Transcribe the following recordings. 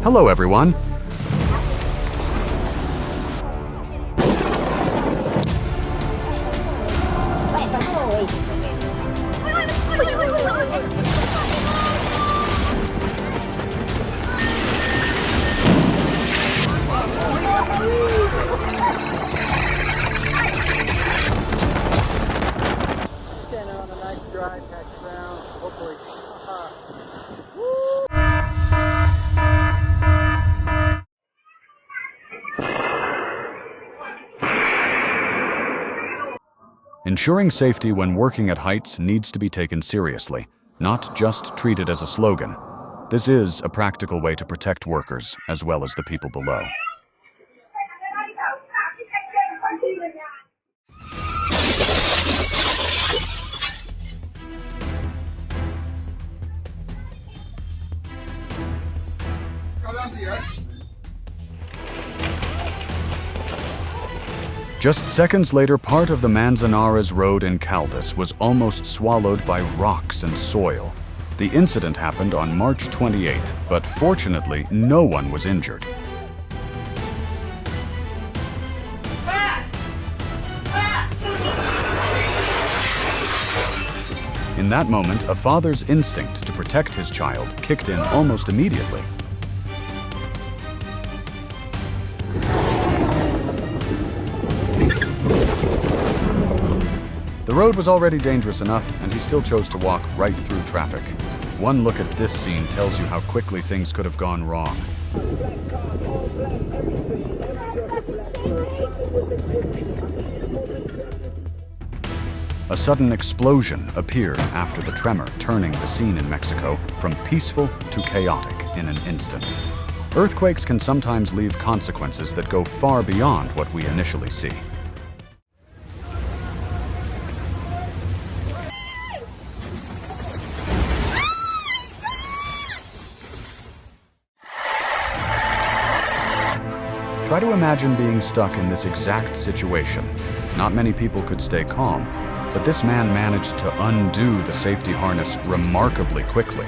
Hello, everyone. Standing on a nice dry patch ground, hopefully. Ensuring safety when working at heights needs to be taken seriously, not just treated as a slogan. This is a practical way to protect workers as well as the people below. Just seconds later, part of the Manzanares Road in Caldas was almost swallowed by rocks and soil. The incident happened on March 28th, but fortunately, no one was injured. In that moment, a father's instinct to protect his child kicked in almost immediately. The road was already dangerous enough, and he still chose to walk right through traffic. One look at this scene tells you how quickly things could have gone wrong. A sudden explosion appeared after the tremor, turning the scene in Mexico from peaceful to chaotic in an instant. Earthquakes can sometimes leave consequences that go far beyond what we initially see. Try to imagine being stuck in this exact situation. Not many people could stay calm, but this man managed to undo the safety harness remarkably quickly.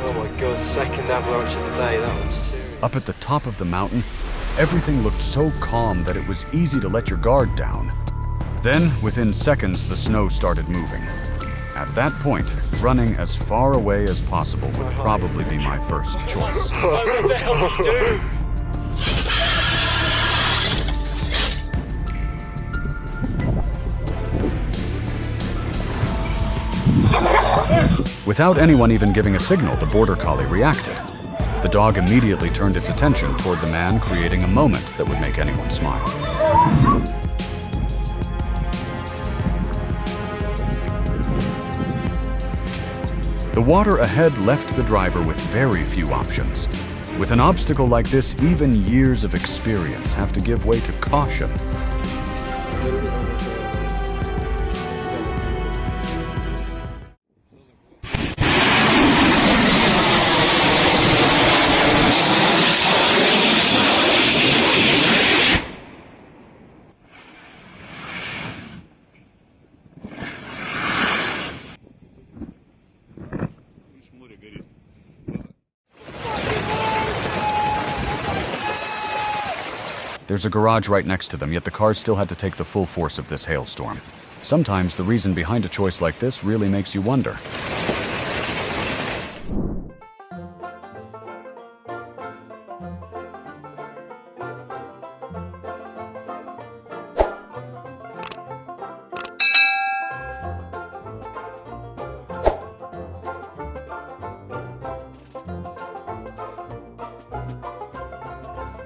Oh my god, second avalanche of the day, that was serious. Up at the top of the mountain, everything looked so calm that it was easy to let your guard down. Then, within seconds, the snow started moving. At that point, running as far away as possible would probably be my first choice. What the hell did you do? Without anyone even giving a signal, the border collie reacted. The dog immediately turned its attention toward the man, creating a moment that would make anyone smile. The water ahead left the driver with very few options. With an obstacle like this, even years of experience have to give way to caution. There's a garage right next to them, yet the cars still had to take the full force of this hailstorm. Sometimes the reason behind a choice like this really makes you wonder.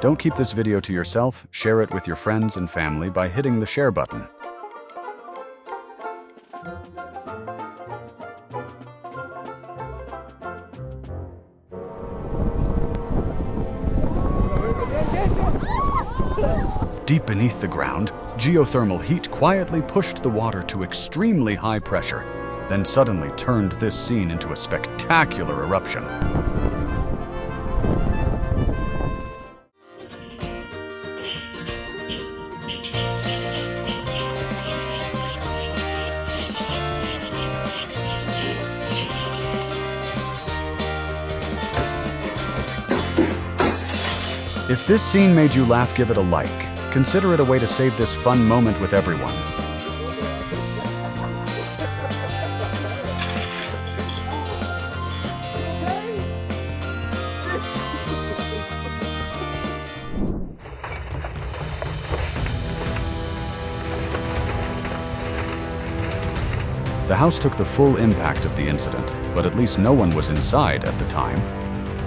Don't keep this video to yourself, share it with your friends and family by hitting the share button. Deep beneath the ground, geothermal heat quietly pushed the water to extremely high pressure, then suddenly turned this scene into a spectacular eruption. If this scene made you laugh, give it a like. Consider it a way to save this fun moment with everyone. The house took the full impact of the incident, but at least no one was inside at the time.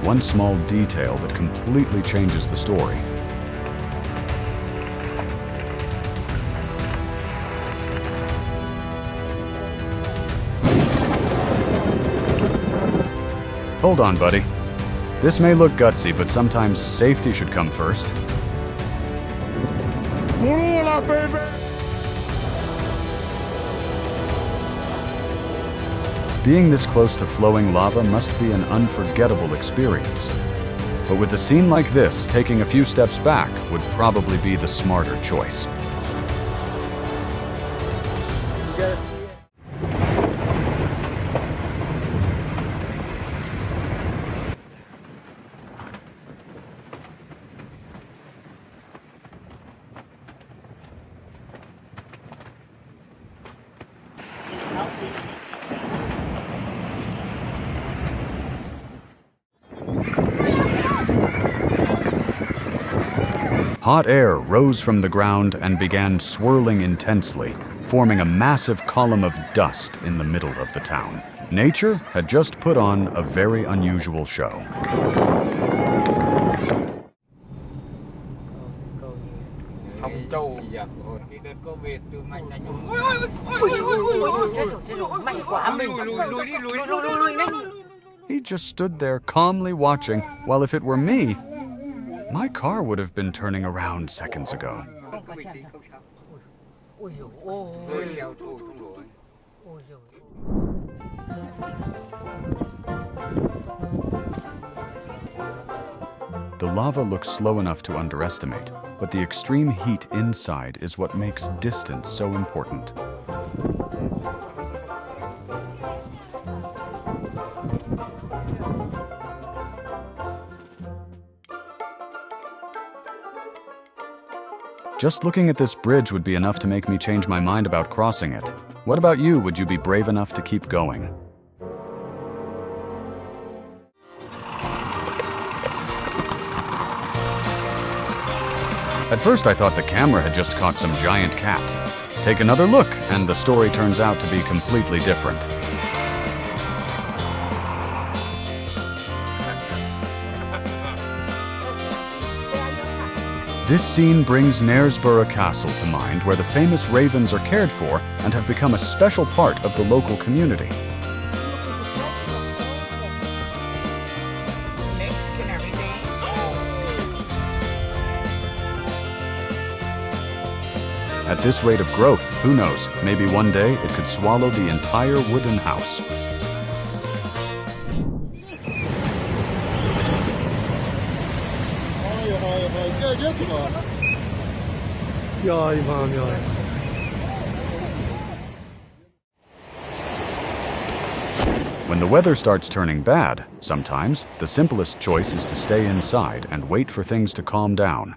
One small detail that completely changes the story. Hold on, buddy. This may look gutsy, but sometimes safety should come first. Being this close to flowing lava must be an unforgettable experience. But with a scene like this, taking a few steps back would probably be the smarter choice. You gotta see it. Hot air rose from the ground and began swirling intensely, forming a massive column of dust in the middle of the town. Nature had just put on a very unusual show. He just stood there calmly watching, while if it were me, my car would have been turning around seconds ago. The lava looks slow enough to underestimate, but the extreme heat inside is what makes distance so important. Just looking at this bridge would be enough to make me change my mind about crossing it. What about you? Would you be brave enough to keep going? At first I thought the camera had just caught some giant cat. Take another look, and the story turns out to be completely different. This scene brings Knaresborough Castle to mind, where the famous ravens are cared for and have become a special part of the local community. At this rate of growth, who knows, maybe one day it could swallow the entire wooden house. When the weather starts turning bad, sometimes the simplest choice is to stay inside and wait for things to calm down.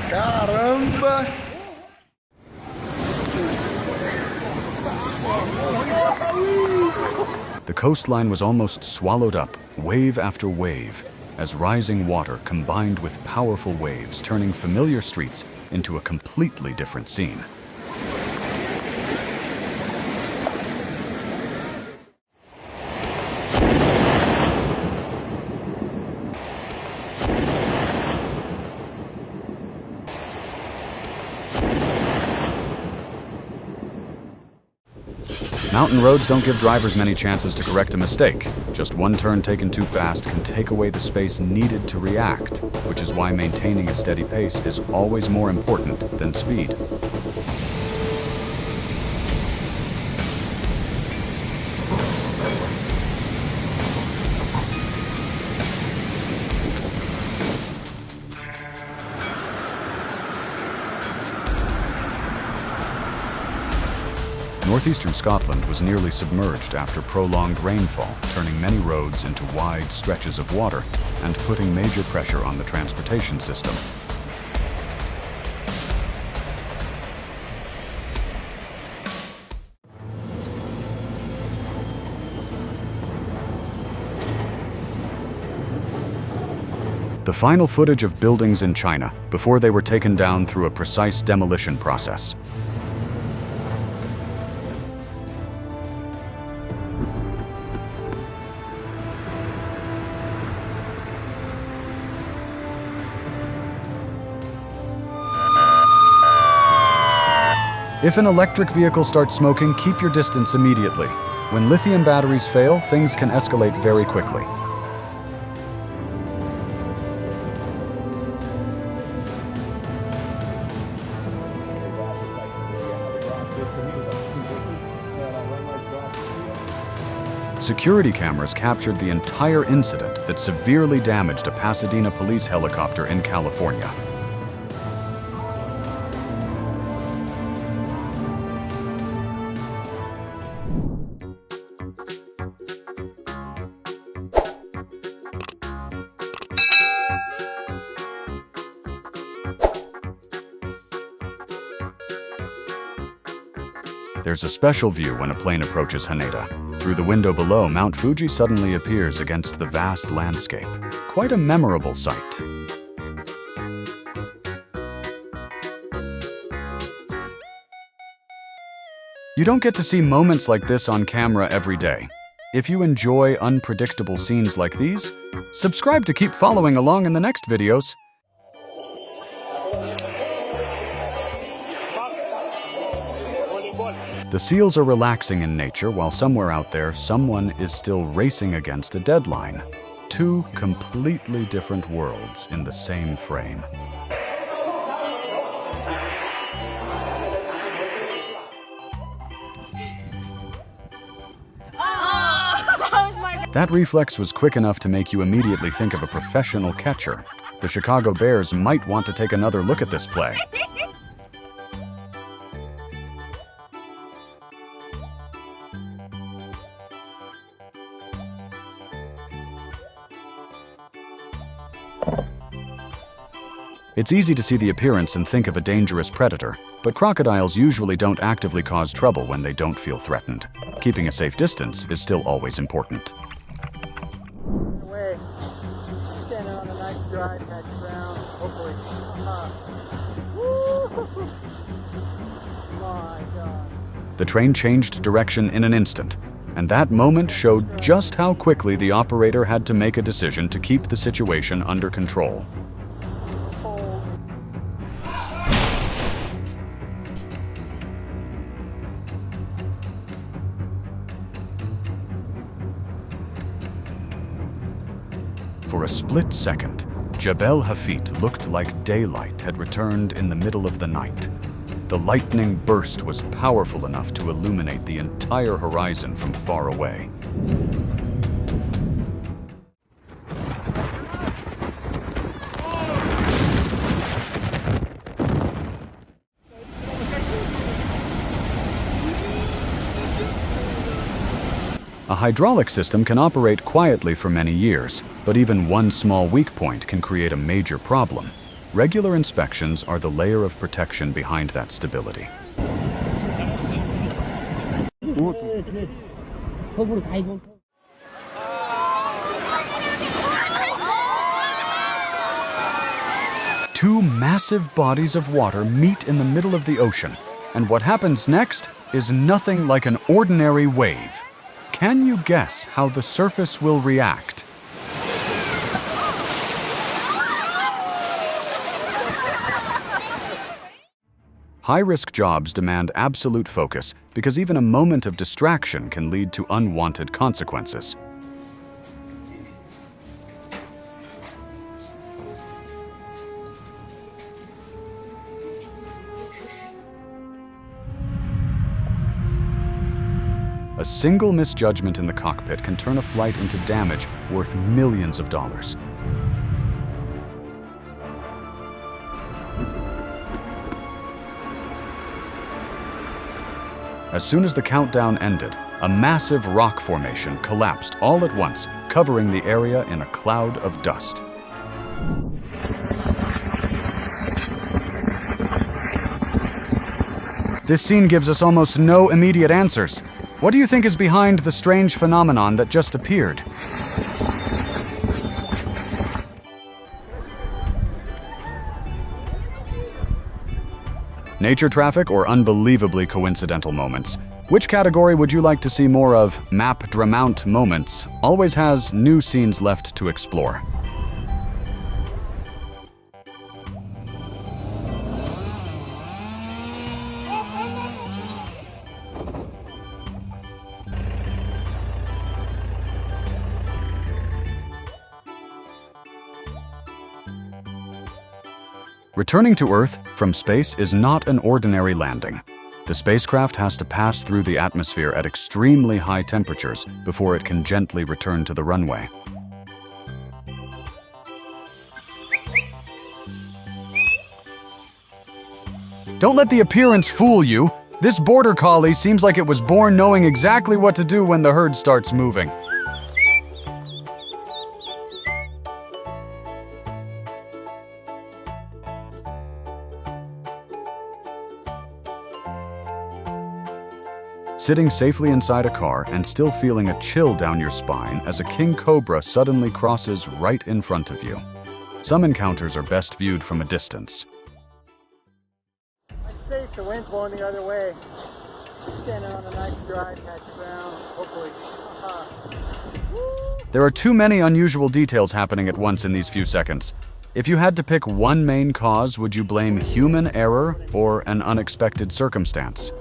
Caramba! The coastline was almost swallowed up, wave after wave, as rising water combined with powerful waves, turning familiar streets into a completely different scene. Mountain roads don't give drivers many chances to correct a mistake. Just one turn taken too fast can take away the space needed to react, which is why maintaining a steady pace is always more important than speed. Northeastern Scotland was nearly submerged after prolonged rainfall, turning many roads into wide stretches of water and putting major pressure on the transportation system. The final footage of buildings in China before they were taken down through a precise demolition process. If an electric vehicle starts smoking, keep your distance immediately. When lithium batteries fail, things can escalate very quickly. Security cameras captured the entire incident that severely damaged a Pasadena police helicopter in California. There's a special view when a plane approaches Haneda. Through the window below, Mount Fuji suddenly appears against the vast landscape. Quite a memorable sight. You don't get to see moments like this on camera every day. If you enjoy unpredictable scenes like these, subscribe to keep following along in the next videos. The seals are relaxing in nature while somewhere out there, someone is still racing against a deadline. Two completely different worlds in the same frame. That reflex was quick enough to make you immediately think of a professional catcher. The Chicago Bears might want to take another look at this play. It's easy to see the appearance and think of a dangerous predator, but crocodiles usually don't actively cause trouble when they don't feel threatened. Keeping a safe distance is still always important. Away. Standing on a nice dry patch of ground. Hopefully. Woo! My God. The train changed direction in an instant, and that moment showed just how quickly the operator had to make a decision to keep the situation under control. For a split second, Jebel Hafit looked like daylight had returned in the middle of the night. The lightning burst was powerful enough to illuminate the entire horizon from far away. A hydraulic system can operate quietly for many years, but even one small weak point can create a major problem. Regular inspections are the layer of protection behind that stability. Two massive bodies of water meet in the middle of the ocean, and what happens next is nothing like an ordinary wave. Can you guess how the surface will react? High-risk jobs demand absolute focus because even a moment of distraction can lead to unwanted consequences. A single misjudgment in the cockpit can turn a flight into damage worth millions of dollars. As soon as the countdown ended, a massive rock formation collapsed all at once, covering the area in a cloud of dust. This scene gives us almost no immediate answers. What do you think is behind the strange phenomenon that just appeared? Nature traffic or unbelievably coincidental moments? Which category would you like to see more of? Map Dramount Moments always has new scenes left to explore. Returning to Earth from space is not an ordinary landing. The spacecraft has to pass through the atmosphere at extremely high temperatures before it can gently return to the runway. Don't let the appearance fool you. This border collie seems like it was born knowing exactly what to do when the herd starts moving. Sitting safely inside a car and still feeling a chill down your spine as a king cobra suddenly crosses right in front of you. Some encounters are best viewed from a distance. I'm safe, the wind's blowing the other way. Standing on a nice dry patch of ground, hopefully. There are too many unusual details happening at once in these few seconds. If you had to pick one main cause, would you blame human error or an unexpected circumstance?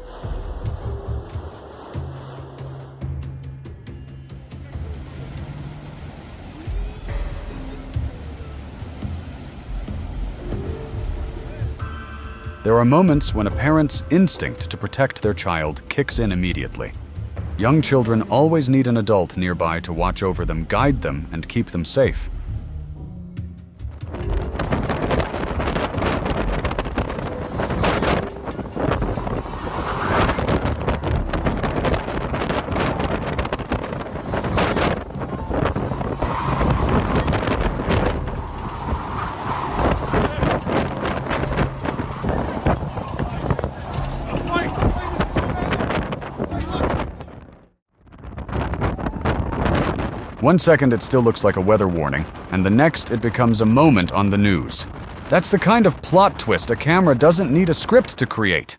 There are moments when a parent's instinct to protect their child kicks in immediately. Young children always need an adult nearby to watch over them, guide them, and keep them safe. One second it still looks like a weather warning, and the next it becomes a moment on the news. That's the kind of plot twist a camera doesn't need a script to create.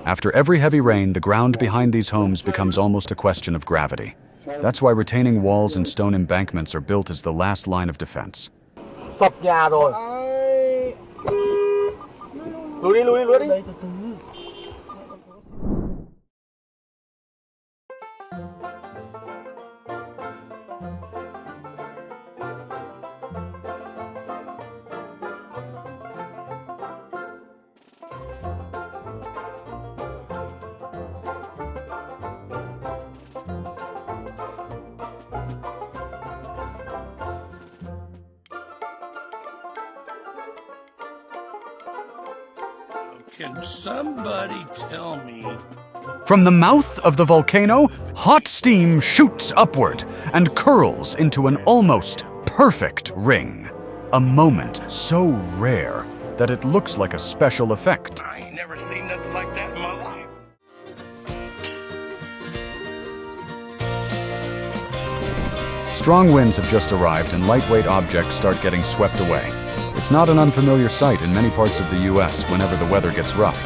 After every heavy rain, the ground behind these homes becomes almost a question of gravity. That's why retaining walls and stone embankments are built as the last line of defense. Sập nhà rồi. Lùi đi, lùi đi, lùi đi. Can somebody tell me? From the mouth of the volcano, hot steam shoots upward and curls into an almost perfect ring. A moment so rare that it looks like a special effect. I ain't never seen nothing like that in my life. Strong winds have just arrived and lightweight objects start getting swept away. It's not an unfamiliar sight in many parts of the US whenever the weather gets rough.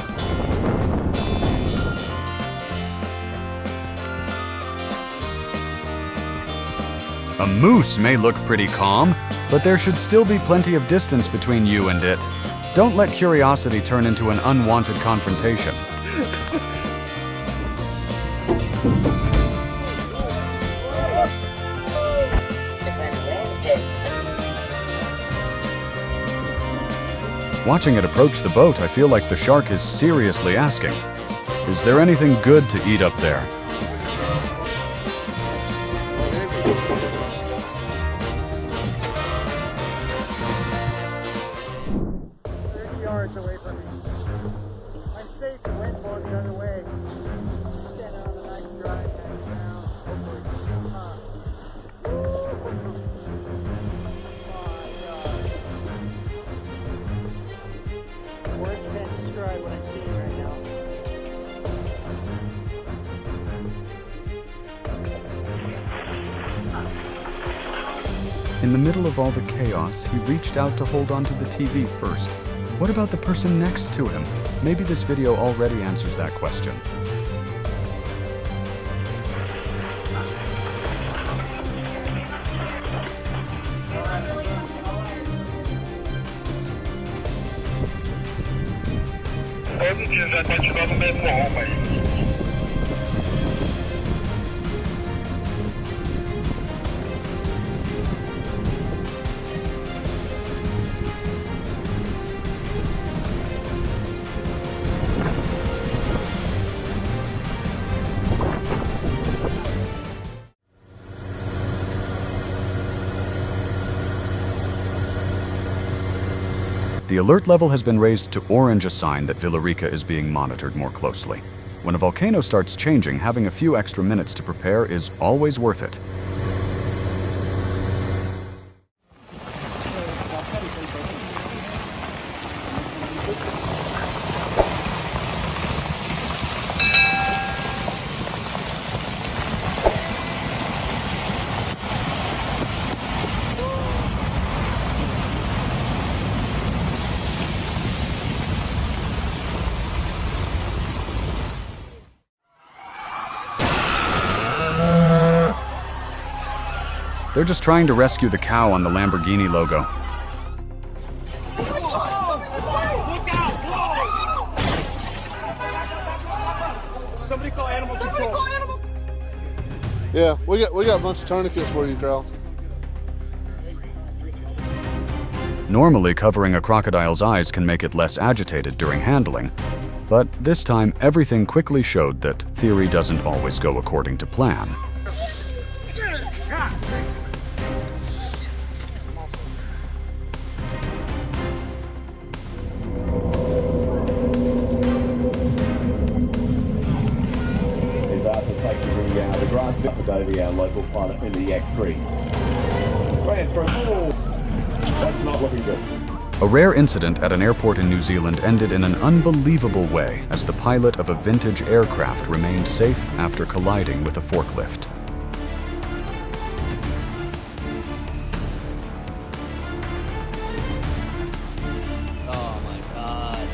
A moose may look pretty calm, but there should still be plenty of distance between you and it. Don't let curiosity turn into an unwanted confrontation. Watching it approach the boat, I feel like the shark is seriously asking, is there anything good to eat up there? 30 yards away from me. I'm safe, the wind's blowing the other way. Standing on a nice dry patch of ground. Hopefully. My God. Words can't describe what I'm seeing right now. In the middle of all the chaos, he reached out to hold onto the TV first. What about the person next to him? Maybe this video already answers that question. The alert level has been raised to orange, a sign that Villarica is being monitored more closely. When a volcano starts changing, having a few extra minutes to prepare is always worth it. They're just trying to rescue the cow on the Lamborghini logo. Somebody call animal control. Yeah, we got a bunch of tourniquets for you, Carl. Normally, covering a crocodile's eyes can make it less agitated during handling, but this time everything quickly showed that theory doesn't always go according to plan. Our local pilot in the Yak-3. That's not looking good. A rare incident at an airport in New Zealand ended in an unbelievable way as the pilot of a vintage aircraft remained safe after colliding with a forklift. Oh my God.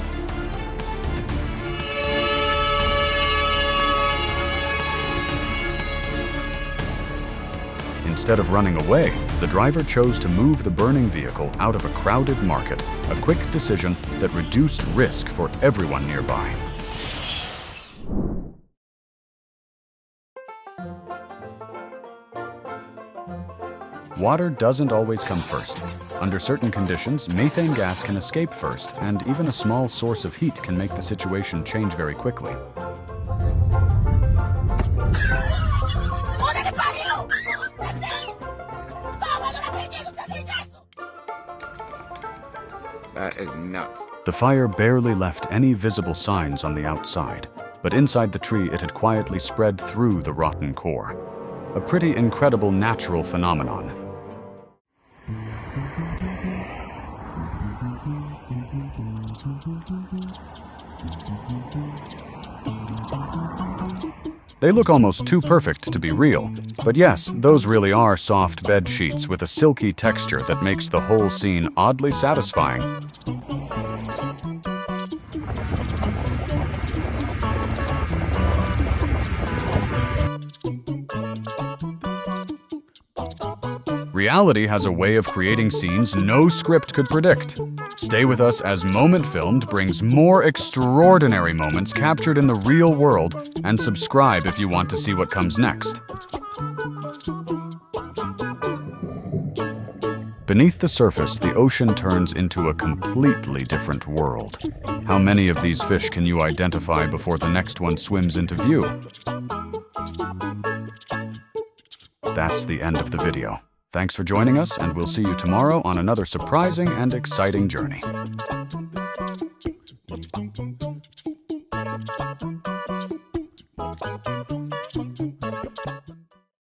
Instead of running away, the driver chose to move the burning vehicle out of a crowded market, a quick decision that reduced risk for everyone nearby. Water doesn't always come first. Under certain conditions, methane gas can escape first, and even a small source of heat can make the situation change very quickly. That is nuts. The fire barely left any visible signs on the outside, but inside the tree it had quietly spread through the rotten core. A pretty incredible natural phenomenon. They look almost too perfect to be real, but yes, those really are soft bed sheets with a silky texture that makes the whole scene oddly satisfying. Reality has a way of creating scenes no script could predict. Stay with us as Moment Filmed brings more extraordinary moments captured in the real world, and subscribe if you want to see what comes next. Beneath the surface, the ocean turns into a completely different world. How many of these fish can you identify before the next one swims into view? That's the end of the video. Thanks for joining us, and we'll see you tomorrow on another surprising and exciting journey.